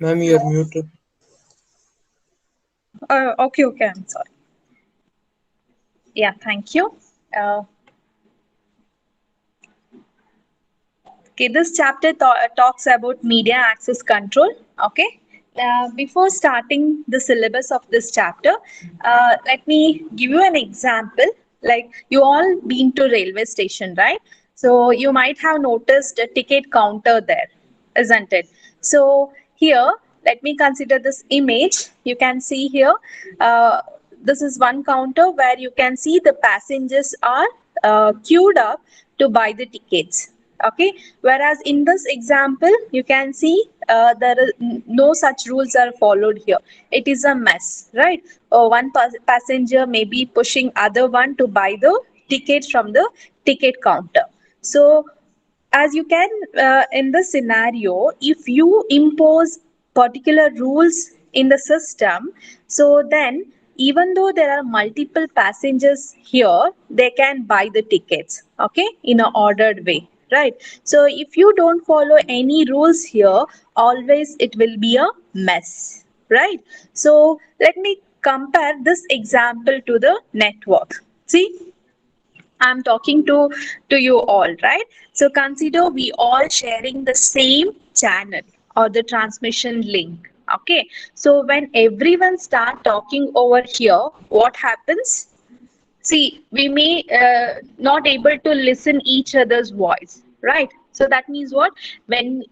Ma'am, you're muted. Okay, I'm sorry. Yeah, thank you. Uh, okay, this chapter talks about media access control. Okay, before starting the syllabus of this chapter, let me give you an example. Like you all been to railway station, right? So you might have noticed a ticket counter there, isn't it? So here, let me consider this image. You can see here. Uh, this is one counter where you can see the passengers are queued up to buy the tickets. Okay, whereas in this example you can see there is no such rules are followed here. It is a mess, right? One passenger may be pushing other one to buy the ticket from the ticket counter. So as you can in the scenario, if you impose particular rules in the system, so then even though there are multiple passengers here, they can buy the tickets, okay, in a ordered way, right? So if you don't follow any rules here, always it will be a mess, right? So let me compare this example to the network. See, I'm talking to you all, right? So consider we all sharing the same channel or the transmission link. Okay. So when everyone start talking over here, what happens? See, we may not able to listen each other's voice, right? So that means what? When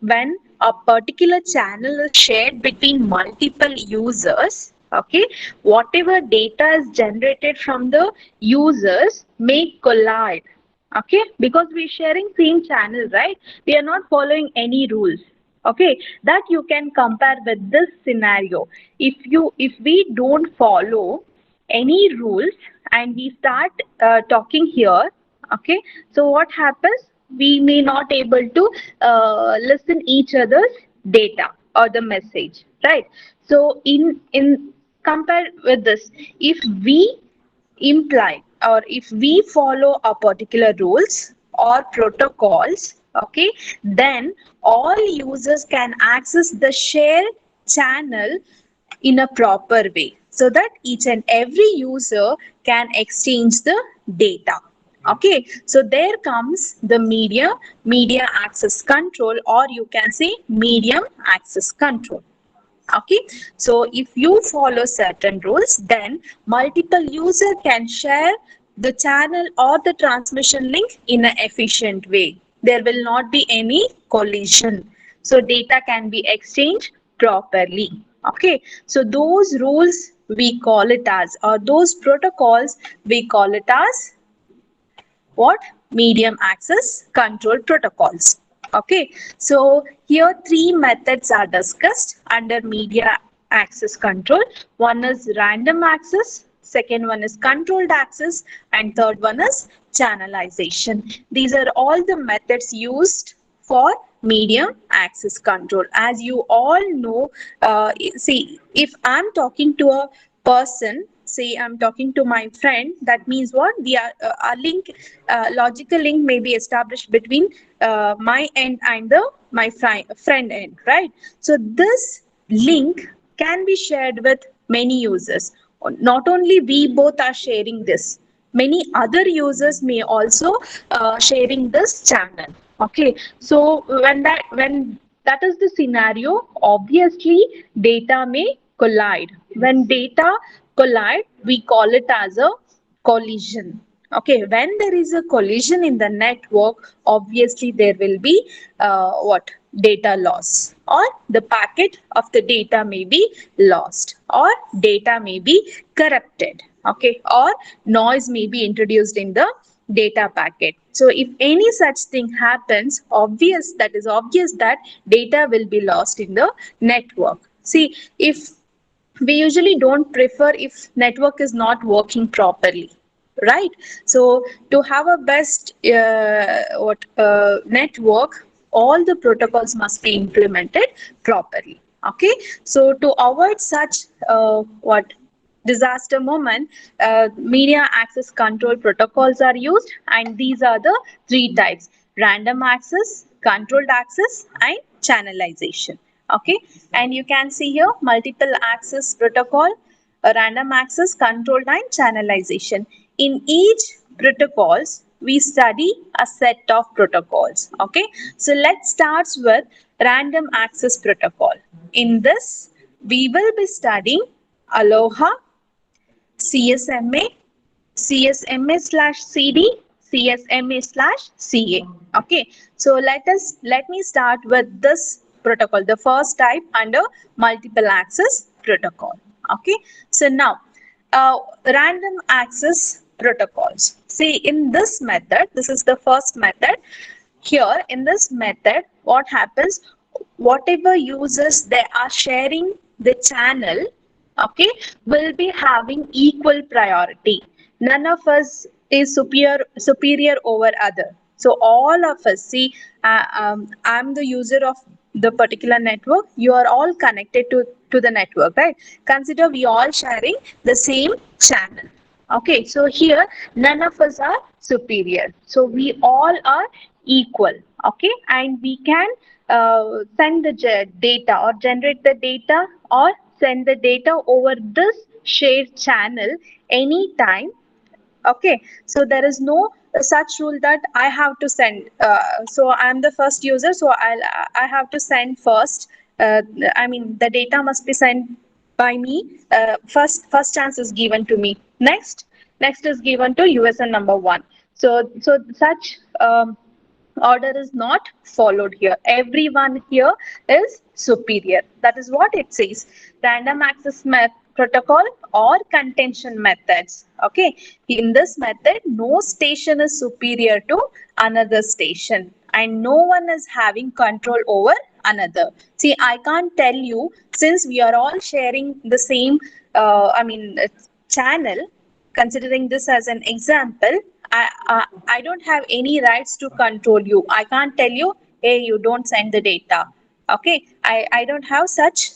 a particular channel is shared between multiple users, okay, whatever data is generated from the users may collide, okay, because we're sharing same channel, right? We are not following any rules. Okay, that you can compare with this scenario. If we don't follow any rules and we start talking here, okay, so what happens, we may not able to listen each other's data or the message, right? So in compare with this, if we imply or if we follow a particular rules or protocols, okay, then all users can access the shared channel in a proper way so that each and every user can exchange the data. Okay, so there comes the media access control, or you can say medium access control. Okay, so if you follow certain rules, then multiple user can share the channel or the transmission link in an efficient way. There will not be any collision, so data can be exchanged properly. Okay, so those rules we call it as, or those protocols we call it as what? Medium access control protocols. Okay, so here three methods are discussed under media access control. One is random access, second one is controlled access, and third one is channelization. These are all the methods used for medium access control. As you all know, see, if I'm talking to a person, say I'm talking to my friend, that means what? We are a link, logical link may be established between my end and the my friend end, right? So this link can be shared with many users. Not only we both are sharing this, many other users may also sharing this channel. Okay, so when that is the scenario, obviously data may collide. When data collide, we call it as a collision. Okay, when there is a collision in the network, obviously there will be what? Data loss, or the packet of the data may be lost, or data may be corrupted. Okay, or noise may be introduced in the data packet. So if any such thing happens, obvious that data will be lost in the network. See, if we usually don't prefer if network is not working properly, right? So to have a best network, all the protocols must be implemented properly. Okay, so to avoid such what disaster moment, media access control protocols are used, and these are the three types: random access, controlled access, and channelization. Okay, and you can see here multiple access protocol, a random access, controlled, and channelization. In each protocols, we study a set of protocols. Okay, so let's start with random access protocol. In this, we will be studying Aloha, CSMA, CSMA/CD, CSMA/CA. Okay, so let me start with this protocol, the first type under multiple access protocol. Okay, so now random access protocols. See, in this method, this is the first method. Here in this method, what happens? Whatever users they are sharing the channel, okay, will be having equal priority. None of us is superior over other. So all of us, see, I'm the user of the particular network. You are all connected to the network, right? Consider we all sharing the same channel. Okay, so here none of us are superior. So we all are equal. Okay, and we can send the data or generate the data or send the data over this shared channel anytime. Okay, so there is no such rule that I have to send. So I'm the first user, so I have to send first. I mean, the data must be sent by me. First chance is given to me. Next is given to USN number one. So such order is not followed here. Everyone here is superior. That is what it says. Random access protocol or contention methods. Okay. In this method, no station is superior to another station and no one is having control over another. See, I can't tell you, since we are all sharing the same, channel. Considering this as an example, I don't have any rights to control you. I can't tell you, hey, you don't send the data. Okay, I don't have such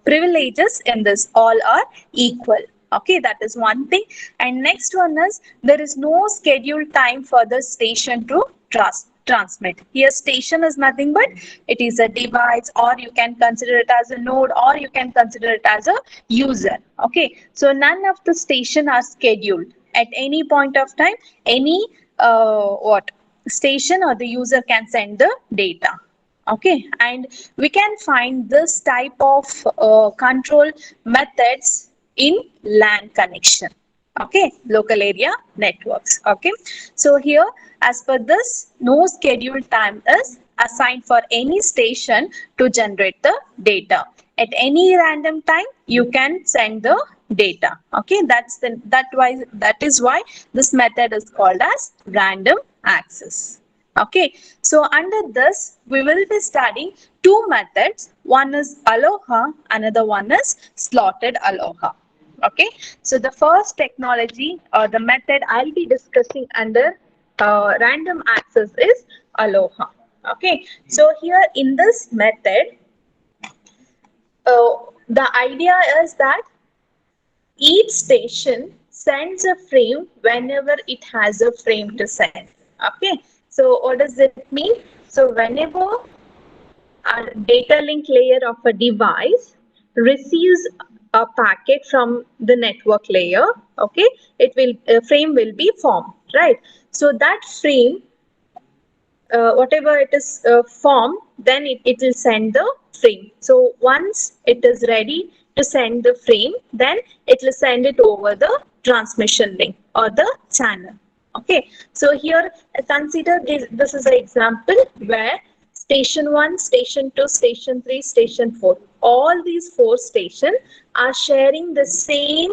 privileges in this. All are equal. Okay, that is one thing. And next one is there is no scheduled time for the station to transmit. Here station is nothing but it is a device, or you can consider it as a node, or you can consider it as a user. Okay, so none of the station are scheduled at any point of time. Any what station or the user can send the data. Okay, and we can find this type of control methods in LAN connection. Okay, local area networks. Okay, so here as per this, no scheduled time is assigned for any station to generate the data. At any random time you can send the data. Okay, that is why this method is called as random access. Okay, so under this, we will be studying two methods. One is Aloha, another one is slotted Aloha. Okay, so the first technology or the method I'll be discussing under random access is Aloha. Okay, so here in this method, the idea is that each station sends a frame whenever it has a frame to send. Okay, so what does it mean? So whenever a data link layer of a device receives a packet from the network layer, okay, it will a frame will be formed, right? So that frame, whatever it is formed, then it will send the frame. So once it is ready to send the frame, then it will send it over the transmission link or the channel. Okay, so here consider this is an example where station 1, station 2, station 3, station 4, all these 4 stations are sharing the same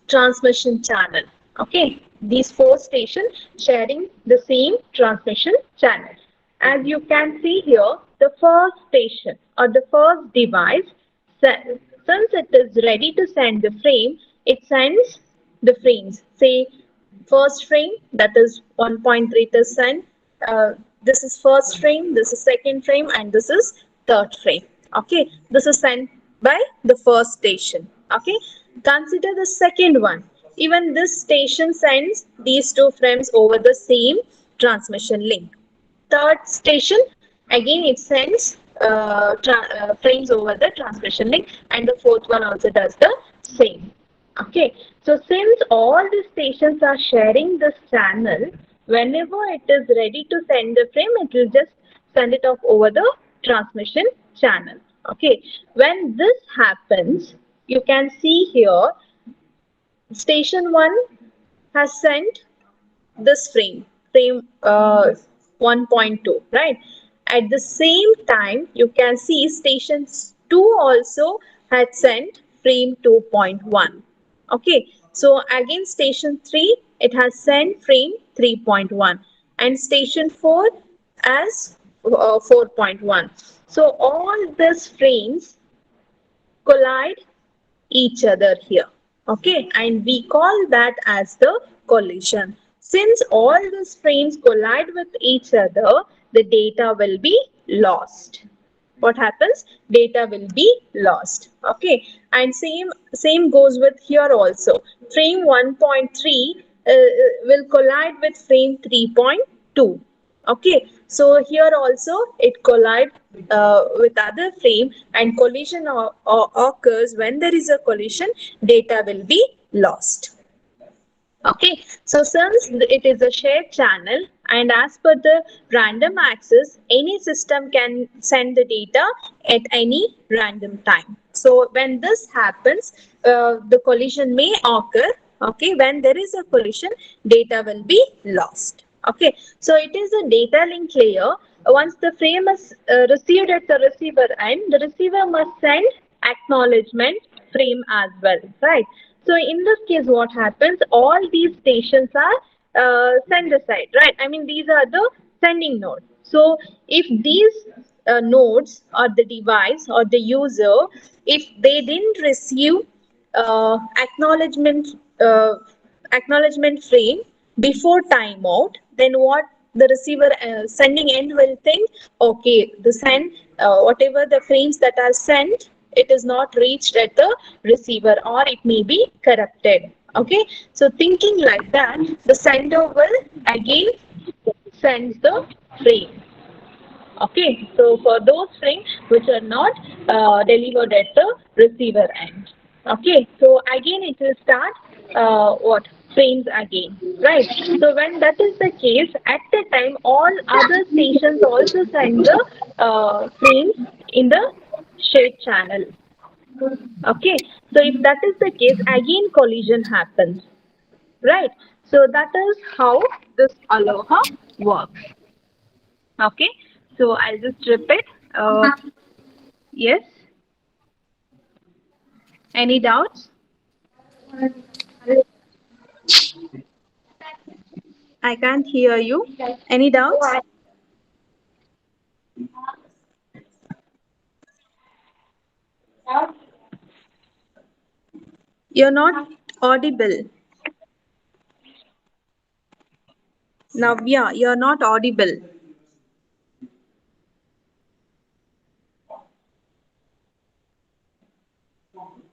transmission channel. Okay, these 4 stations sharing the same transmission channel. As you can see here, the first station or the first device, since it is ready to send the frame, it sends the frames. Say first frame, that is 1.3%. This is first frame, this is second frame, and this is third frame. Okay, this is sent by the first station. Okay, consider the second one. Even this station sends these 2 frames over the same transmission link. Third station, again it sends frames over the transmission link, and the fourth one also does the same. Okay, so since all the stations are sharing this channel, whenever it is ready to send the frame, it will just send it off over the transmission channel. Okay, when this happens, you can see here station 1 has sent this frame 1.2, right? At the same time, you can see stations 2 also had sent frame 2.1. Okay, so again station 3, it has sent frame 3.1, and station 4 as 4.1. So all these frames collide each other here. Okay, and we call that as the collision. Since all these frames collide with each other, the data will be lost. What happens? Data will be lost. Okay, and same goes with here also. Frame 1.3 will collide with frame 3.2. Okay, so here also it collide with other frame, and collision occurs. When there is a collision, data will be lost. Okay, so since it is a shared channel, and as per the random access, any system can send the data at any random time. So when this happens, the collision may occur. Okay, when there is a collision, data will be lost. Okay, so it is a data link layer. Once the frame is received at the receiver end, the receiver must send acknowledgement frame as well, right? So in this case, what happens? All these stations are sender side, right? I mean, these are the sending nodes. So if these nodes or the device or the user, if they didn't receive uh, acknowledgement uh, acknowledgement frame before timeout, then what the receiver sending end will think, okay, the send whatever the frames that are sent, it is not reached at the receiver, or it may be corrupted. Okay, so thinking like that, the sender will again send the frame. Okay, so for those frames which are not delivered at the receiver end. Okay, so again it will start what frames again, right? So when that is the case, at the time all other stations also send the frames in the shared channel. Okay, so if that is the case, again collision happens, right? So that is how this Aloha works. Okay, so I'll just repeat. Yes, any doubts? I can't hear you. Any doubts? You're not audible. Navya, you're not audible.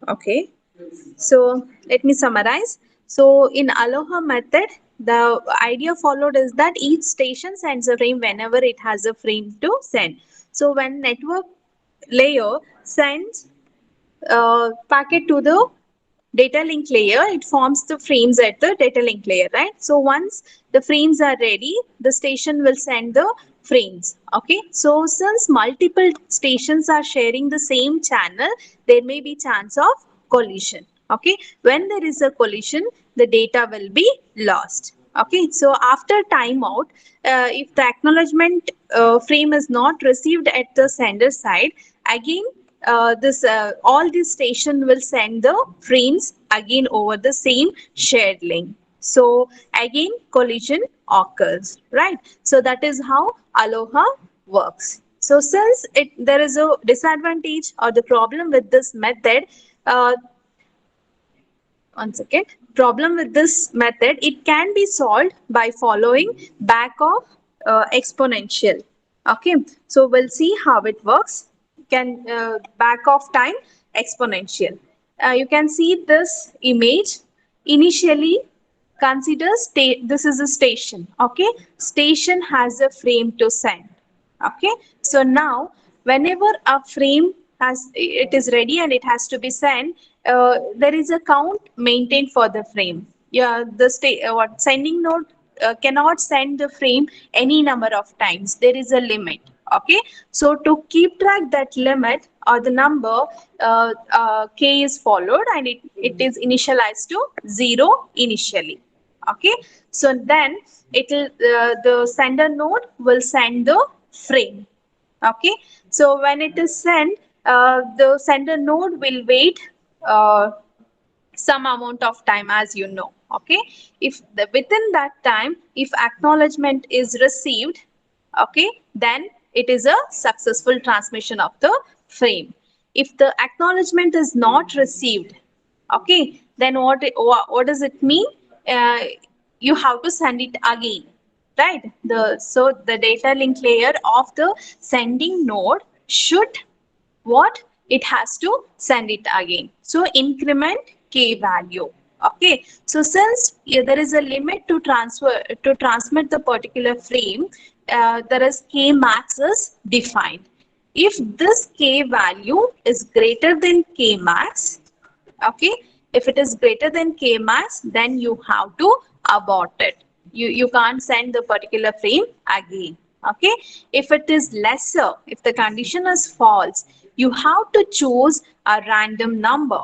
Okay, so let me summarize. So in Aloha method, the idea followed is that each station sends a frame whenever it has a frame to send. So when network layer sends packet to the data link layer, it forms the frames at the data link layer, right? So once the frames are ready, the station will send the frames. Okay, so since multiple stations are sharing the same channel, there may be chance of collision. Okay, when there is a collision, the data will be lost. Okay, so after timeout, if the acknowledgement frame is not received at the sender side, again this all this station will send the frames again over the same shared link. So again collision occurs, right? So that is how Aloha works. So since there is a disadvantage or the problem with this method, uh, one second. Problem with this method, it can be solved by following back of exponential. Okay, so we'll see how it works. Can back of time exponential. You can see this image. Initially, consider this is a station. Okay, station has a frame to send. Okay, so now whenever a frame it is ready and it has to be sent, there is a count maintained for the frame. Yeah, the what sending node cannot send the frame any number of times. There is a limit. Okay, so to keep track that limit or the number, k is followed and it is initialized to 0 initially. Okay, so then it will the sender node will send the frame. Okay, so when it is sent, the sender node will wait uh, some amount of time, as you know. Okay, if within that time, if acknowledgement is received, okay, then it is a successful transmission of the frame. If the acknowledgement is not received, okay, then what does it mean? uh, you have to send it again, right? So the data link layer of the sending node should what it has to send it again. So increment k value. Okay, so since there is a limit to transmit the particular frame, there is k max is defined. If this k value is greater than k max, okay, if it is greater than k max, then you have to abort it. You can't send the particular frame again. Okay, if it is lesser, if the condition is false, you have to choose a random number.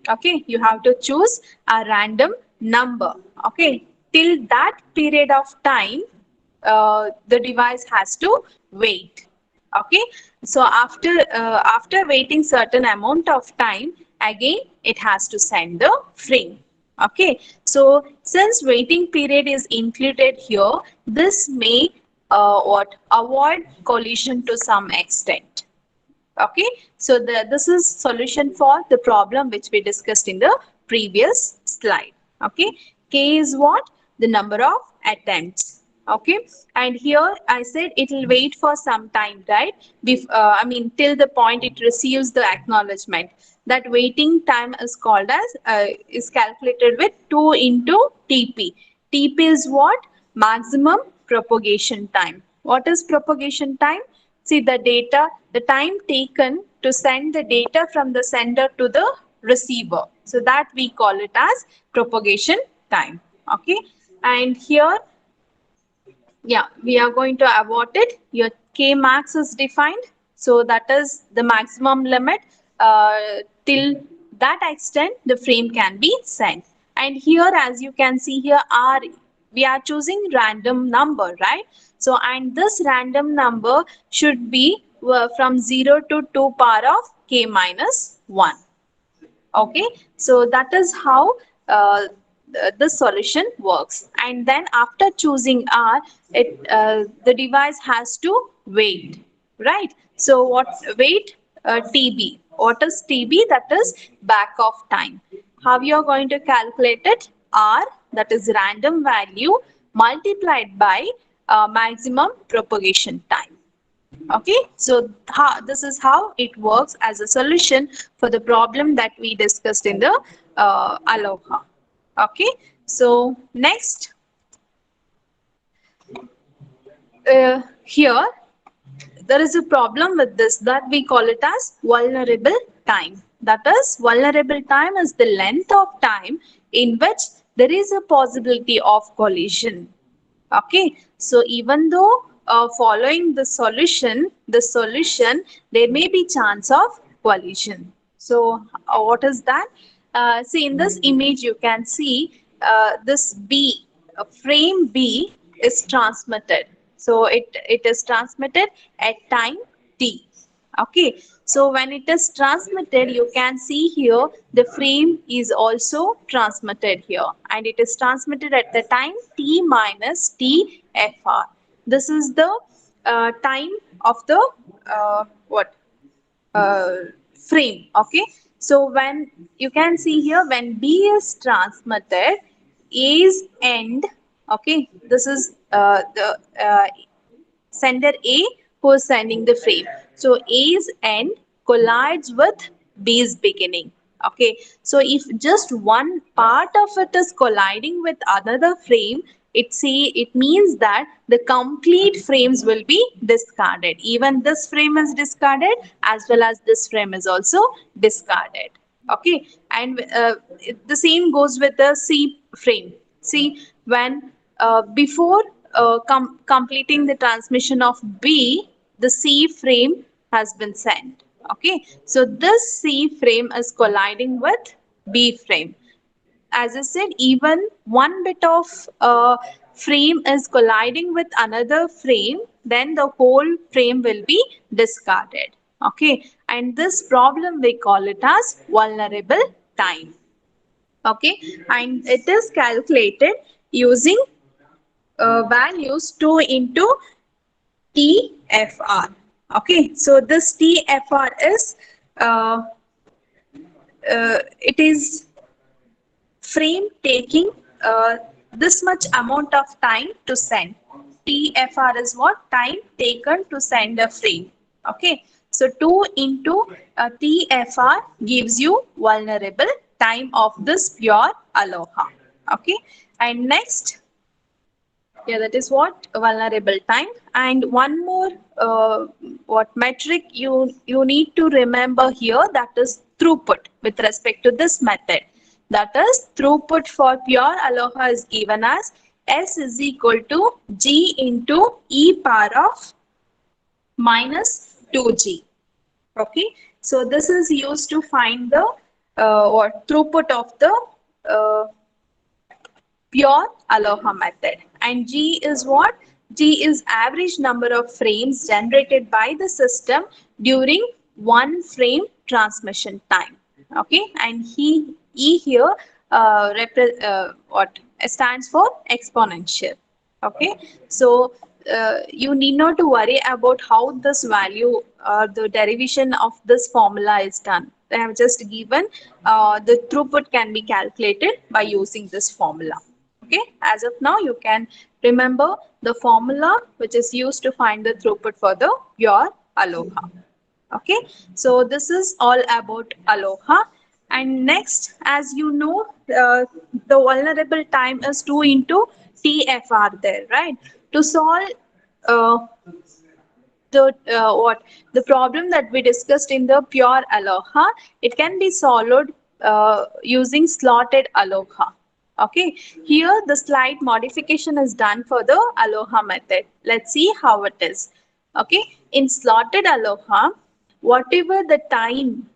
Okay, you have to choose a random number. Okay, till that period of time, the device has to wait. Okay, so after waiting certain amount of time, again it has to send the frame. Okay, so since waiting period is included here, this may what avoid collision to some extent. Okay, so this is solution for the problem which we discussed in the previous slide. Okay, k is what? The number of attempts. Okay, and here I said it will wait for some time, right? I mean till the point it receives the acknowledgement. That waiting time is called as is calculated with 2 into TP. TP is what? Maximum propagation time. What is propagation time? See the time taken to send the data from the sender to the receiver. So that we call it as propagation time. Okay, and here, yeah, we are going to abort it. Your k max is defined, so that is the maximum limit. Till that extent the frame can be sent. And here, as you can see here, we are choosing random number, right? So and this random number should be from 0 to 2 power of k minus 1. Okay, so that is how the solution works. And then after choosing R, the device has to wait, right? So what wait? TB. What is TB? That is back of time. How you are going to calculate it? R, that is random value, multiplied by maximum propagation time. Okay, so this is how it works as a solution for the problem that we discussed in the Aloha. Okay, so next, here there is a problem with this that we call it as vulnerable time. That is, vulnerable time is the length of time in which there is a possibility of collision. Okay, so even though following the solution, there may be chance of collision. So what is that? See, in this image you can see this B, frame B is transmitted. So it is transmitted at time t. Okay, so when it is transmitted, you can see here the frame is also transmitted here, and it is transmitted at the time t minus t fr. This is the time of the what uh, frame. Okay, so when you can see here, when B is transmitted, A's end. Okay, this is the sender A who is sending the frame. So A's end collides with B's beginning. Okay, so if just one part of it is colliding with another frame, It means that the complete frames will be discarded. Even this frame is discarded as well as this frame is also discarded. Okay, and the same goes with the C frame. See, when before completing the transmission of B, the C frame has been sent. Okay, so this C frame is colliding with B frame. As I said, even one bit of frame is colliding with another frame, then the whole frame will be discarded. Okay, and this problem we call it as vulnerable time. Okay, and it is calculated using values 2 into TFR. Okay, so this TFR is it is frame taking this much amount of time to send. TFR is what? Time taken to send a frame. Okay, so 2 into TFR gives you vulnerable time of this pure aloha. Okay, and next, yeah, that is what? Vulnerable time. And one more what metric you need to remember here, that is throughput with respect to this method. That is throughput for pure aloha is given as S is equal to G into e power of minus 2G. Okay, so this is used to find the what throughput of the uh, pure aloha method. And G is what? G is average number of frames generated by the system during one frame transmission time. Okay, and E here what stands for exponential. Okay, so you need not to worry about how this value the derivation of this formula is done. They have just given the throughput can be calculated by using this formula. Okay, as of now you can remember the formula which is used to find the throughput for the pure aloha. Okay, so this is all about aloha. And next, as you know, the vulnerable time is 2 into TFR there, right? To solve uh, the what the problem that we discussed in the pure aloha, it can be solved using slotted aloha. Okay, here the slight modification is done for the aloha method. Let's see how it is. Okay, in slotted aloha, whatever the time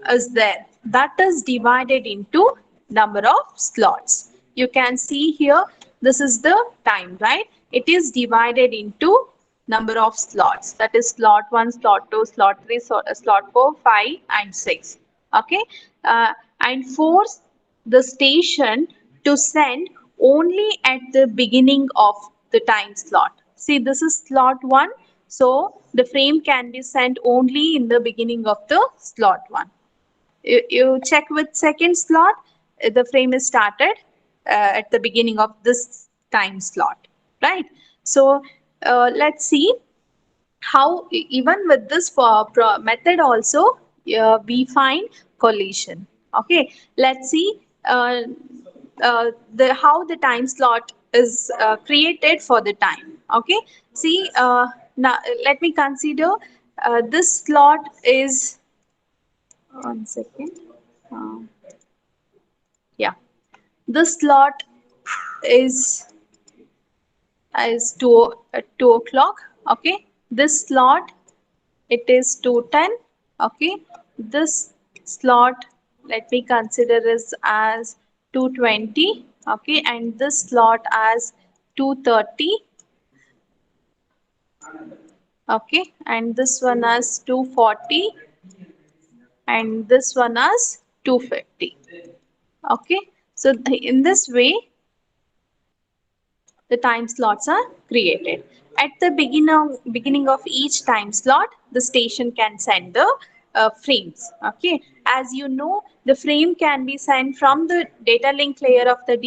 is there, that is divided into number of slots. You can see here, this is the time, right? It is divided into number of slots, that is slot 1, slot 2, slot 3, slot 4, 5 and 6. Okay, and force the station to send only at the beginning of the time slot. See, this is slot 1, so the frame can be sent only in the beginning of the slot 1. You check with second slot, the frame is started at the beginning of this time slot, right? So let's see how even with this method also we find collision. Okay, let's see the how the time slot is created for the time. Okay, see now let me consider this slot is 1 second. Uh, yeah, this slot is 2 o'clock. Okay, this slot it is 2:10. Okay, this slot let me consider is as 2:20. Okay, and this slot as 2:30. Okay, and this one as 2:40, and this one as 2:50. Okay, so in this way the time slots are created. At the beginning of each time slot, the station can send the frames. Okay, as you know, the frame can be sent from the data link layer of the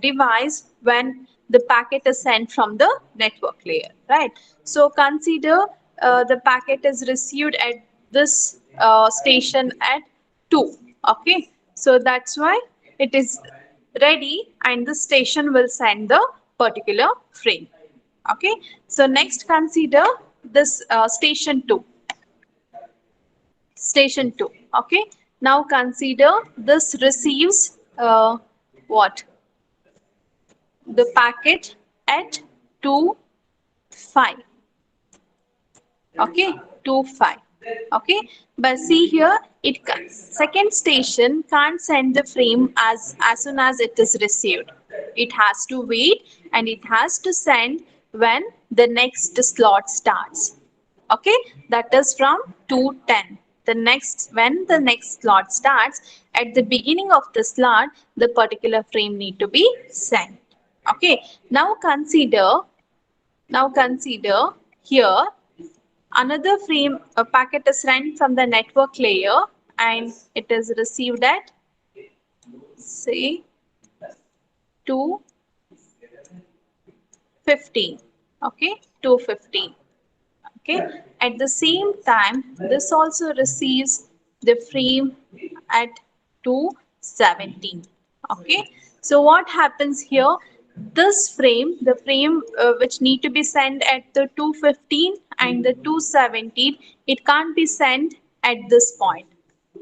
device when the packet is sent from the network layer, right? So consider the packet is received at this station at 2. Okay, so that's why it is ready and the station will send the particular frame. Okay, so next consider this station 2. Station 2. Okay, now consider this receives what? The packet at 2, 5. Okay, 2, 5. Okay, but see here, second station can't send the frame as soon as it is received. It has to wait and it has to send when the next slot starts. Okay, that is from 2:10. The next, when the next slot starts, at the beginning of the slot the particular frame need to be sent. Okay, now consider here another frame, a packet is sent from the network layer and it is received at say 2:15. Okay, 2:15. Okay, at the same time this also receives the frame at 2:17. Okay, so what happens here, this frame, the frame which need to be sent at the 2:15 and the 2:17, it can't be sent at this point,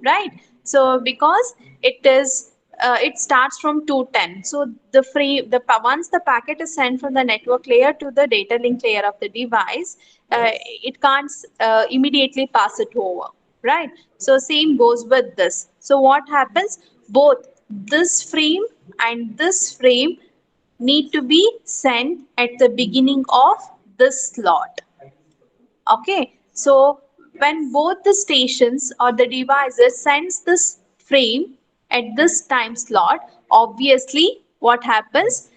right? So because it starts from 2:10, so the frame, once the packet is sent from the network layer to the data link layer of the device, it can't immediately pass it over, right? So same goes with this. So what happens, both this frame and this frame need to be sent at the beginning of this slot. Okay, so when both the stations or the devices sends this frame at this time slot, obviously what happens,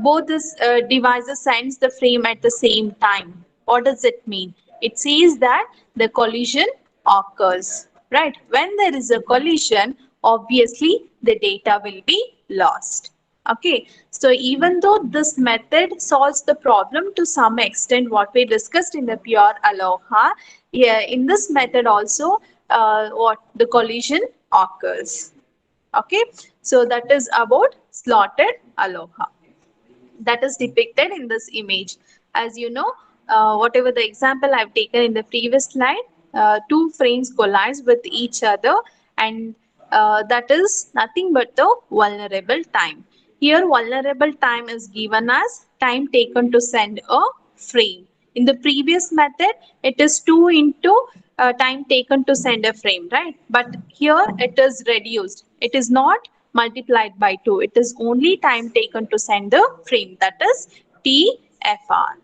both this devices sends the frame at the same time. What does it mean? It says that the collision occurs, right? When there is a collision, obviously the data will be lost. Okay, so even though this method solves the problem to some extent, what we discussed in the pure aloha, yeah, in this method also, what the collision occurs. Okay, so that is about slotted aloha. That is depicted in this image. As you know, whatever the example I've taken in the previous slide, two frames collides with each other, and that is nothing but the vulnerable time. Here vulnerable time is given as time taken to send a frame. In the previous method, it is 2 into time taken to send a frame, right? But here it is reduced. It is not multiplied by 2. It is only time taken to send the frame, that is TFR.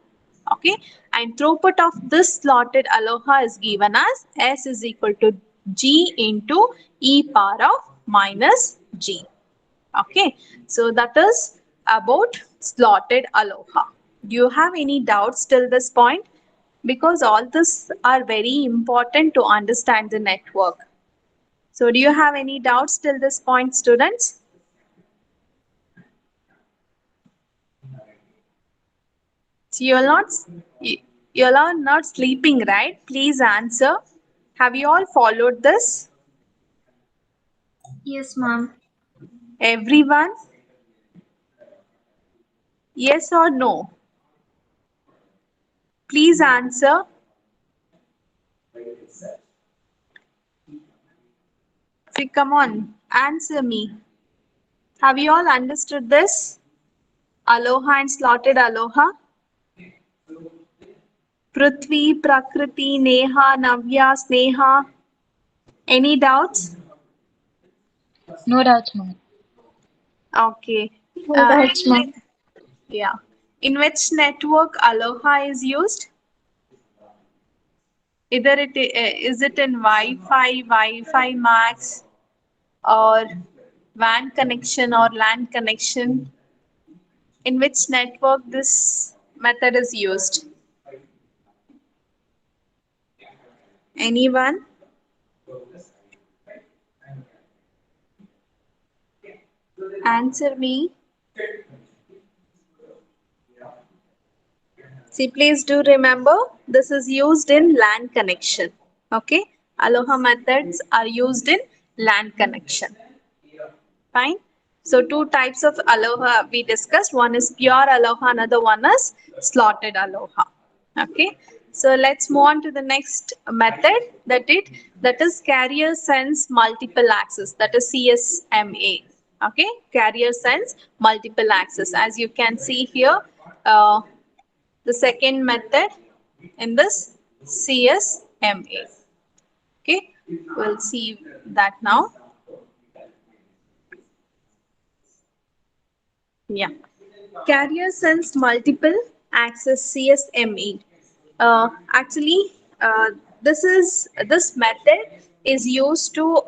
Okay, and throughput of this slotted aloha is given as S is equal to G into e power of minus G. Okay, so that is about slotted aloha. Do you have any doubts till this point? Because all this are very important to understand the network. So do you have any doubts till this point, students? So you're all not sleeping, right? Please answer. Have you all followed this? Yes, ma'am. Everyone? Yes or no? Please answer. See, come on, answer me. Have you all understood this? Aloha and slotted aloha? Prithvi, Prakriti, Neha, Navya, Sneha. Any doubts? No doubts, ma'am. Okay. No doubts, In ma'am. which, yeah. In which network aloha is used? Either is it in Wi-Fi, Wi-Fi Max, or WAN connection or LAN connection? In which network this method is used? Anyone? Answer me. See, please do remember this is used in LAN connection. Okay, aloha methods are used in LAN connection. Fine. So two types of aloha we discussed. One is pure aloha, another one is slotted aloha. Okay. So let's move on to the next method that is carrier sense multiple access, that is CSMA. Okay, carrier sense multiple access. As you can see here, the second method in this CSMA. Okay, we'll see that now. Yeah. Carrier sense multiple access CSME. Actually, this method is used to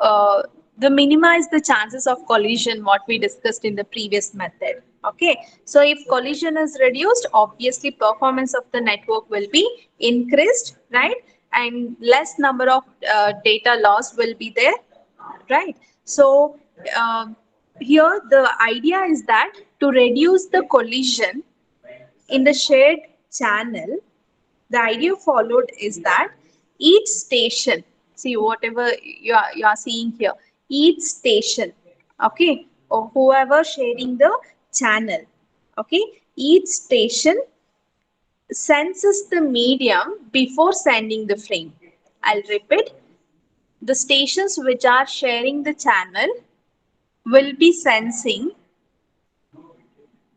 minimize the chances of collision, what we discussed in the previous method. Okay, so if collision is reduced, obviously performance of the network will be increased, right? And less number of data loss will be there, right? So um here the idea is that to reduce the collision in the shared channel, the idea followed is that each station, see whatever you are seeing here, each station, okay, or whoever sharing the channel, okay, each station senses the medium before sending the frame. I'll repeat, the stations which are sharing the channel will be sensing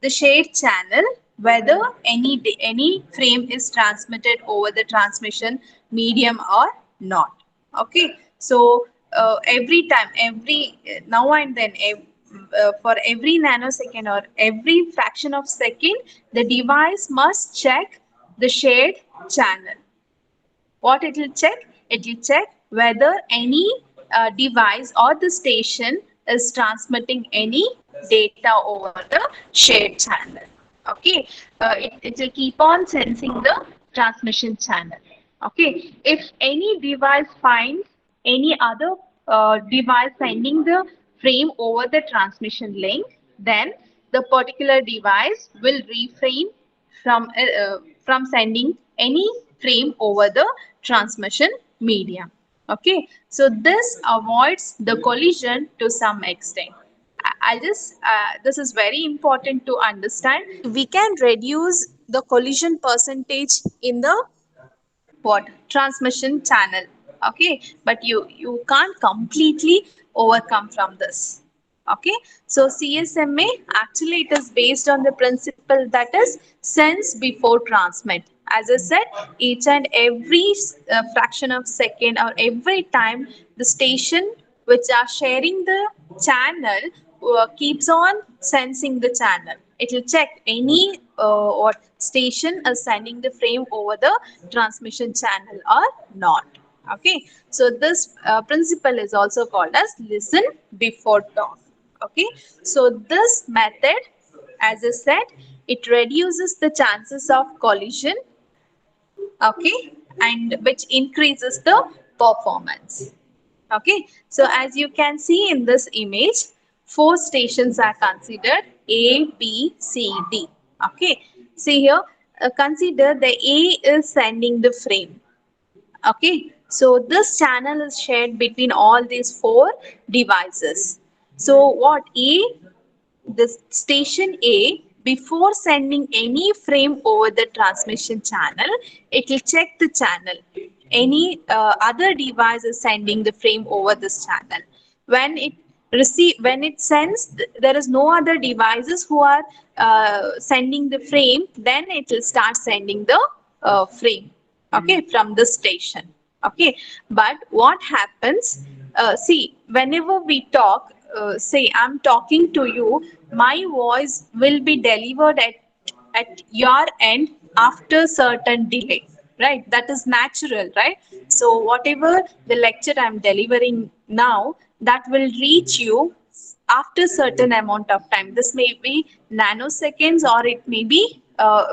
the shared channel whether any frame is transmitted over the transmission medium or not. Okay, so every time, every now and then, for every nanosecond or every fraction of second, the device must check the shared channel. What it will check? It will check whether any device or the station is transmitting any data over the shared channel. Okay, it will keep on sensing the transmission channel. Okay, if any device finds any other device sending the frame over the transmission link, then the particular device will refrain from sending any frame over the transmission medium. Okay, so this avoids the collision to some extent. I'll just this is very important to understand. We can reduce the collision percentage in the what transmission channel. Okay, but you can't completely overcome from this. Okay, so CSMA, actually it is based on the principle that is sense before transmit. As I said, each and every fraction of second or every time, the station which are sharing the channel keeps on sensing the channel. It will check any what station is sending the frame over the transmission channel or not. Okay, so this principle is also called as listen before talk. Okay, so this method, as I said, it reduces the chances of collision, okay, and which increases the performance. Okay, so as you can see in this image, four stations are considered: A, B, C, D. Okay, see here, consider the A is sending the frame. Okay, so this channel is shared between all these four devices. So what the station A, before sending any frame over the transmission channel, it will check the channel. Any other device is sending the frame over this channel. When it sends there is no other devices who are sending the frame, then it will start sending the frame. Okay, from the station. Okay, but what happens? See, whenever we talk, say I'm talking to you, my voice will be delivered at your end after certain delay, right? That is natural, right? So whatever the lecture I'm delivering now, that will reach you after certain amount of time. This may be nanoseconds or it may be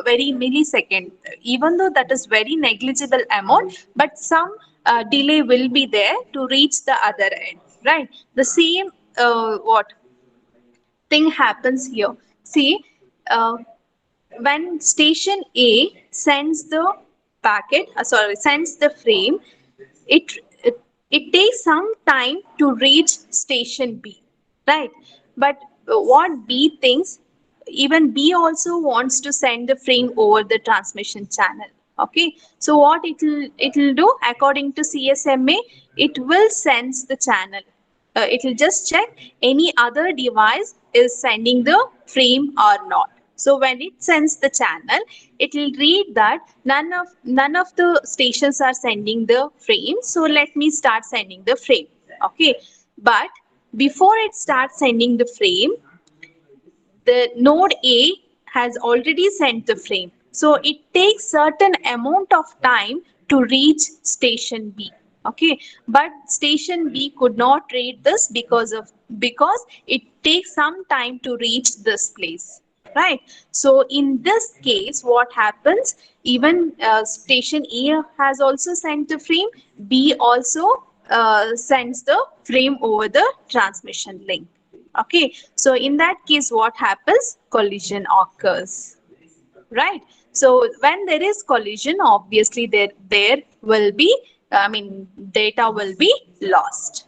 very millisecond. Even though that is very negligible amount, but some delay will be there to reach the other end, right? The same what thing happens here. See, uh, when station A sends the sends the frame, it, it it takes some time to reach station B, right? But what B thinks, even B also wants to send the frame over the transmission channel. Okay, so what it will do according to CSMA, it will sense the channel. It will just check any other device is sending the frame or not. So when it sends the channel, it will read that none of the stations are sending the frame. So let me start sending the frame. Okay, but before it starts sending the frame, the node A has already sent the frame. So it takes certain amount of time to reach station B. Okay, but station B could not read this because it takes some time to reach this place. Right. So in this case, what happens? Even station A has also sent the frame. B also sends the frame over the transmission link. Okay, so in that case, what happens? Collision occurs, right? So when there is collision, obviously there will be, I mean, data will be lost.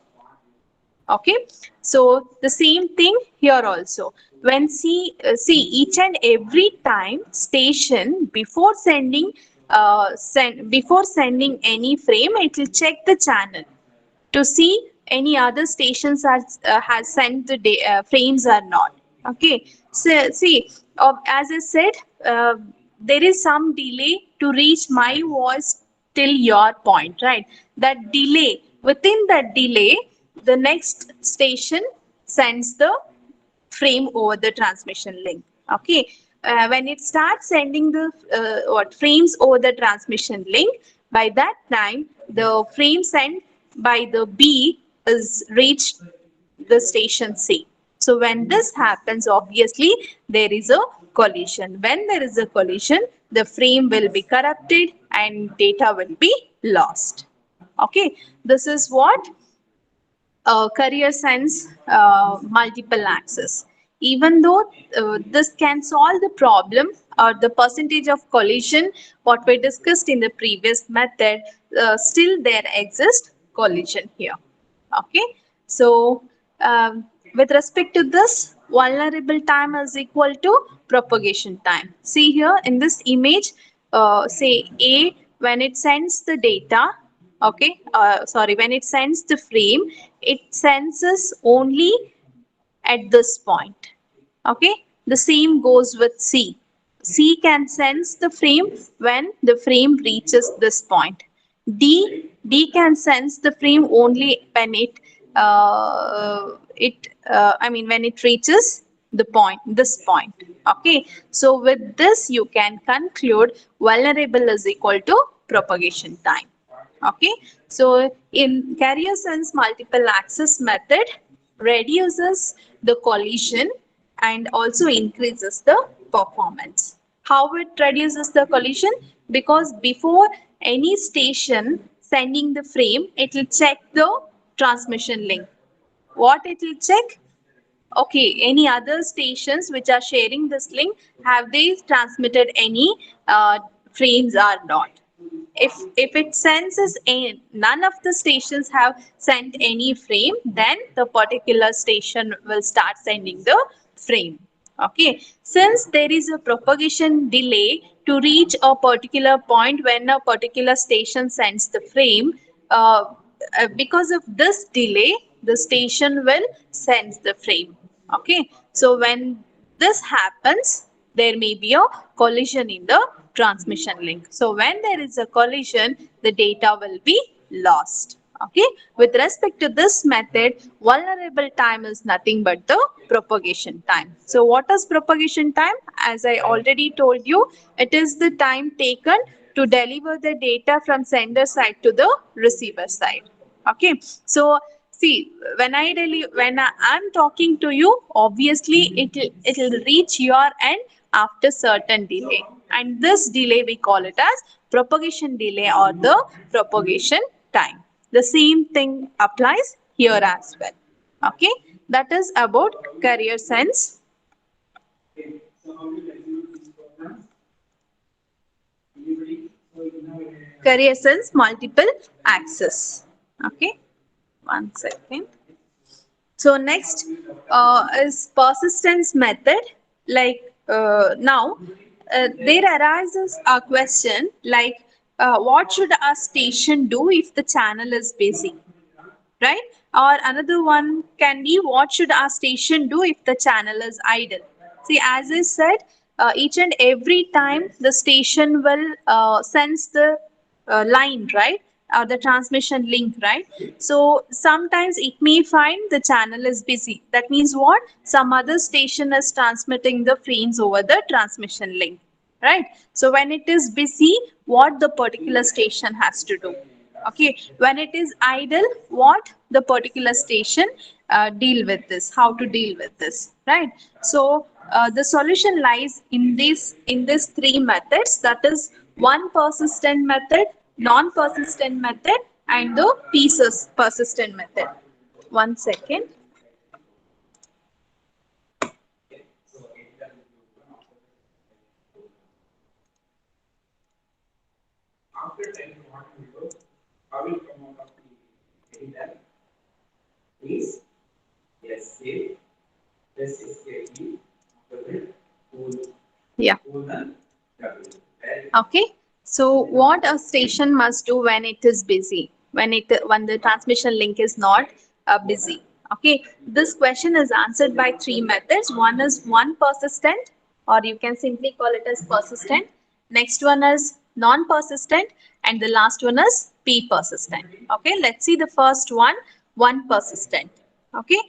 Okay, so the same thing here also. When see each and every time station before sending any frame, it will check the channel to see any other stations has sent the frames or not. Okay, so see, as I said, there is some delay to reach my voice till your point, right? That delay, within that delay, the next station sends the frame over the transmission link. Okay, when it starts sending the what frames over the transmission link, by that time the frame sent by the B is reached the station C. So when this happens, obviously there is a collision. When there is a collision, the frame will be corrupted and data will be lost. Okay, this is what career science multiple access. Even though this can solve the problem or the percentage of collision, what we discussed in the previous method, still there exists collision here. Okay, so with respect to this, vulnerable time is equal to propagation time. See here in this image, say A, when it sends the data, okay, sorry, when it sends the frame, it senses only at this point. Okay, the same goes with C. C can sense the frame when the frame reaches this point. D can sense the frame only when I mean when it reaches the point, this point. Okay, so with this you can conclude vulnerable is equal to propagation time. Okay, so in carrier sense multiple access method reduces the collision and also increases the performance. How it reduces the collision? Because before any station sending the frame, it will check the transmission link. What it will check? Okay, any other stations which are sharing this link, have they transmitted any frames or not? If it senses none of the stations have sent any frame, then the particular station will start sending the frame. Okay, since there is a propagation delay to reach a particular point when a particular station sends the frame, because of this delay, the station will send the frame. Okay, so when this happens, there may be a collision in the transmission link. So when there is a collision, the data will be lost. Okay, with respect to this method, vulnerable time is nothing but the propagation time. So what is propagation time? As I already told you, it is the time taken to deliver the data from sender side to the receiver side. Okay, so see, when I'm talking to you, obviously it'll reach your end after certain delay, and this delay we call it as propagation delay or the propagation time. The same thing applies here as well. Okay, that is about carrier sense. Carrier sense multiple access. Okay, one second. So next is persistence method. Like now, there arises a question like, what should a station do if the channel is busy, right? Or another one can be, what should our station do if the channel is idle? See, as I said, each and every time the station will sense the line, right? Or the transmission link, right? So sometimes it may find the channel is busy. That means what? Some other station is transmitting the frames over the transmission link, right? So when it is busy, what the particular station has to do? Okay, when it is idle, what the particular station deal with this, how to deal with this, right? So the solution lies in this three methods, that is one persistent method, non-persistent method, and the pieces persistent method. One second. Yeah. Okay. So what a station must do when it is busy, when the transmission link is not busy. Okay. This question is answered by three methods. One is one persistent, or you can simply call it as persistent. Next one is non-persistent, and the last one is P persistent. Okay. Let's see the first one persistent. Okay.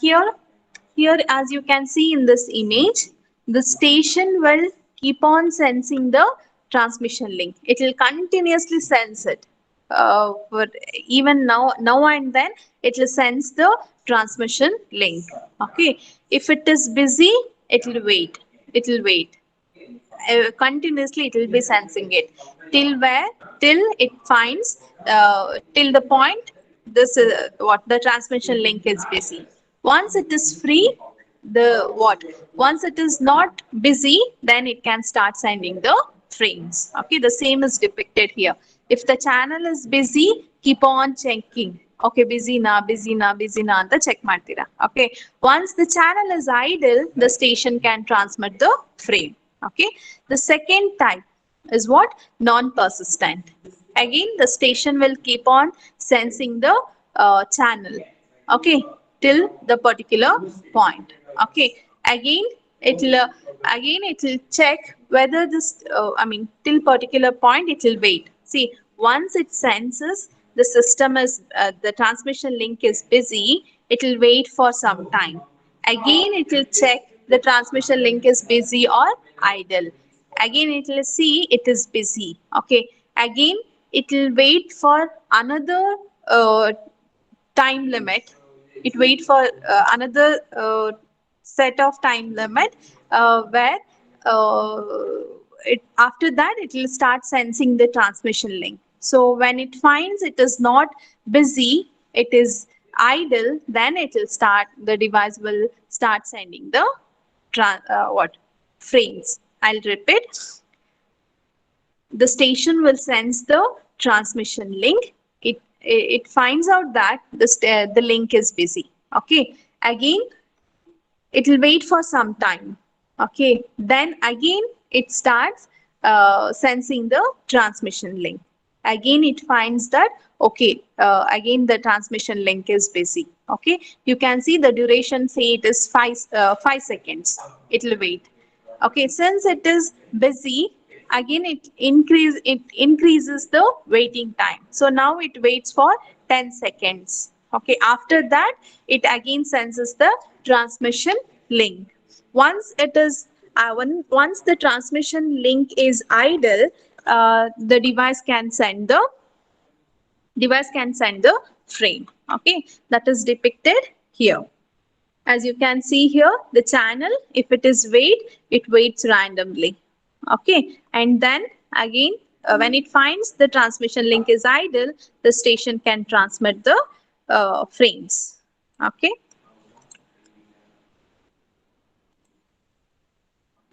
Here, as you can see in this image, the station will keep on sensing the transmission link. It will continuously sense it. But even now and then, it will sense the transmission link. Okay. If it is busy, it will wait. It will wait. Continuously, it will be sensing it. Till where? Till it finds, till the point, this is what the transmission link is busy. Once it is free, the what? Once it is not busy, then it can start sending the frames. Okay, the same is depicted here. If the channel is busy, keep on checking. Okay, busy na, busy na, busy na anta check ಮಾಡ್ತೀರಾ. Okay, once the channel is idle, the station can transmit the frame. Okay, the second type is what? Non-persistent. Again, the station will keep on sensing the channel. Okay, till the particular point. Okay, again it will check whether this till particular point it will wait. See, once it senses the system is the transmission link is busy, it will wait for some time. Again it will check the transmission link is busy or idle. Again it will see it is busy. Okay, again it will wait for another time limit. It wait for another set of time limit where uh, after that it will start sensing the transmission link. So when it finds it is not busy, it is idle, then it will start, the device will start sending the what frames. I'll repeat. The station will sense the transmission link. It finds out that the link is busy. Okay, again it will wait for some time. Okay, then again it starts sensing the transmission link. Again it finds that, okay, again the transmission link is busy. Okay, you can see the duration, say it is 5 seconds. It will wait. Okay, since it is busy, again it increases the waiting time. So now it waits for 10 seconds. Okay, after that it again senses the transmission link. Once it is once the transmission link is idle, the device can send the frame. Okay, that is depicted here. As you can see here, the channel, if it is wait, it waits randomly. Okay, and then again, when it finds the transmission link is idle, the station can transmit the frames. Okay.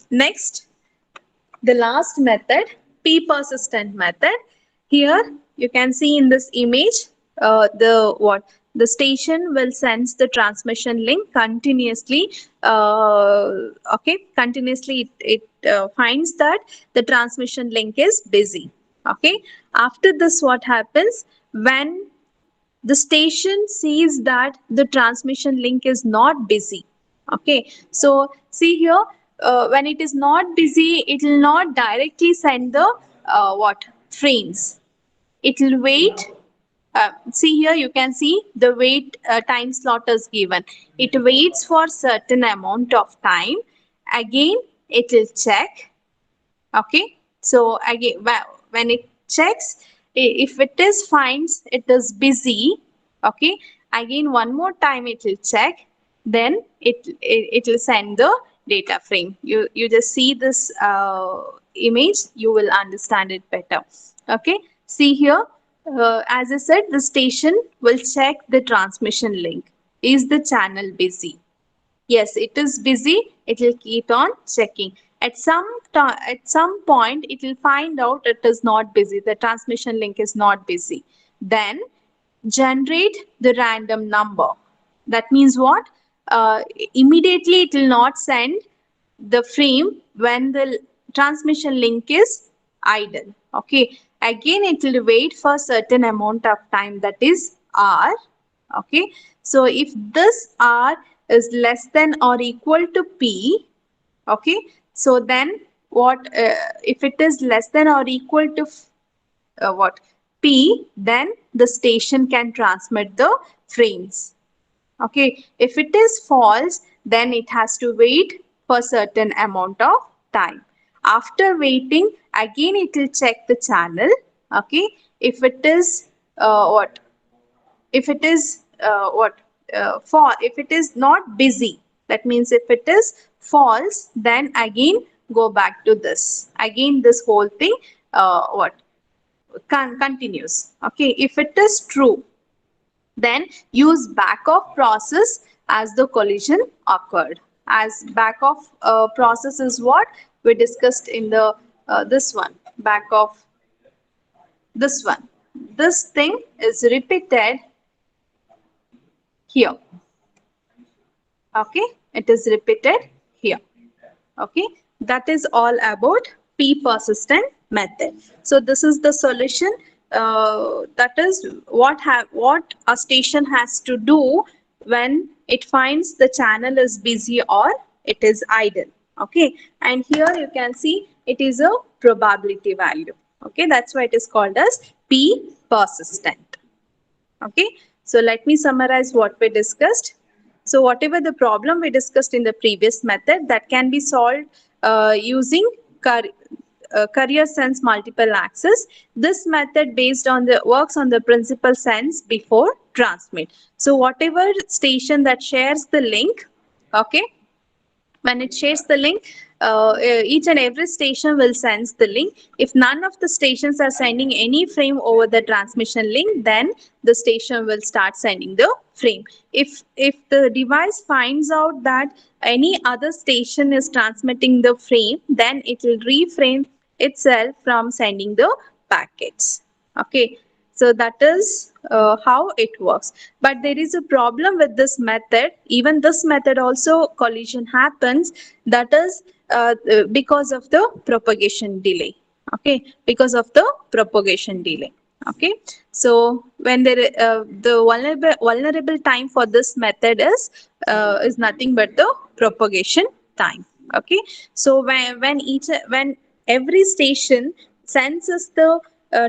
Next, the last method, P persistent method. Here you can see in this image the The station will send the transmission link continuously. Okay, continuously it finds that the transmission link is busy. Okay, after this, what happens when the station sees that the transmission link is not busy? Okay, so see here, when it is not busy, it will not directly send the what frames. It will wait. See here, you can see the wait time slot is given. It waits for certain amount of time. Again, it will check. Okay, so again, when it checks, if it is finds it is busy, okay, again one more time it will check, then it will send the data frame. You just see this image, you will understand it better. Okay, see here, as I said, the station will check the transmission link. Is the channel busy? Yes, it is busy. It will keep on checking. At some point, it will find out it is not busy. The transmission link is not busy. Then generate the random number. That means what? Immediately, it will not send the frame when the transmission link is idle. Okay. Again, it will wait for certain amount of time, that is R. Okay, so if this R is less than or equal to P, okay, so then what, if it is less than or equal to what, P, then the station can transmit the frames. Okay, if it is false, then it has to wait for certain amount of time. After waiting, again it will check the channel. Okay, if it is what, if it is for, if it is not busy, that means if it is false, then again go back to this, again this whole thing what continues. Okay, if it is true, then use back off process as the collision occurred. As back off process is what we discussed in the this one, back off, this one, this thing is repeated here. Okay, it is repeated here. Okay, that is all about p persistent method. So this is the solution. That is what a station has to do when it finds the channel is busy or it is idle. Okay, and here you can see it is a probability value. Okay, that's why it is called as p persistent. Okay, so let me summarize what we discussed. So whatever the problem we discussed in the previous method, that can be solved using carrier sense multiple access. This method based on the works on the principal sense before transmit. So whatever station that shares the link, okay, when it shares the link, each and every station will send the link. If none of the stations are sending any frame over the transmission link, then the station will start sending the frame. If the device finds out that any other station is transmitting the frame, then it will reframe itself from sending the packets. Okay, so that is how it works. But there is a problem with this method. Even this method also collision happens. That is because of the propagation delay. Okay, because of the propagation delay. Okay, so when there the vulnerable time for this method is nothing but the propagation time. Okay, so when every station sends us the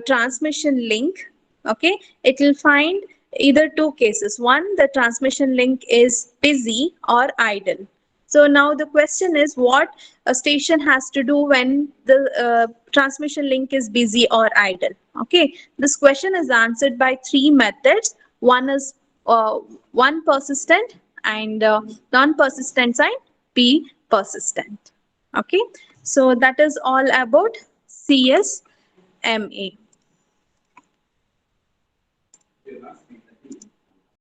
transmission link, okay, it will find either two cases. One, the transmission link is busy or idle. So now the question is, what a station has to do when the transmission link is busy or idle. Okay, this question is answered by three methods. One is one persistent and non-persistent sign, p persistent. Okay, so that is all about CSMA.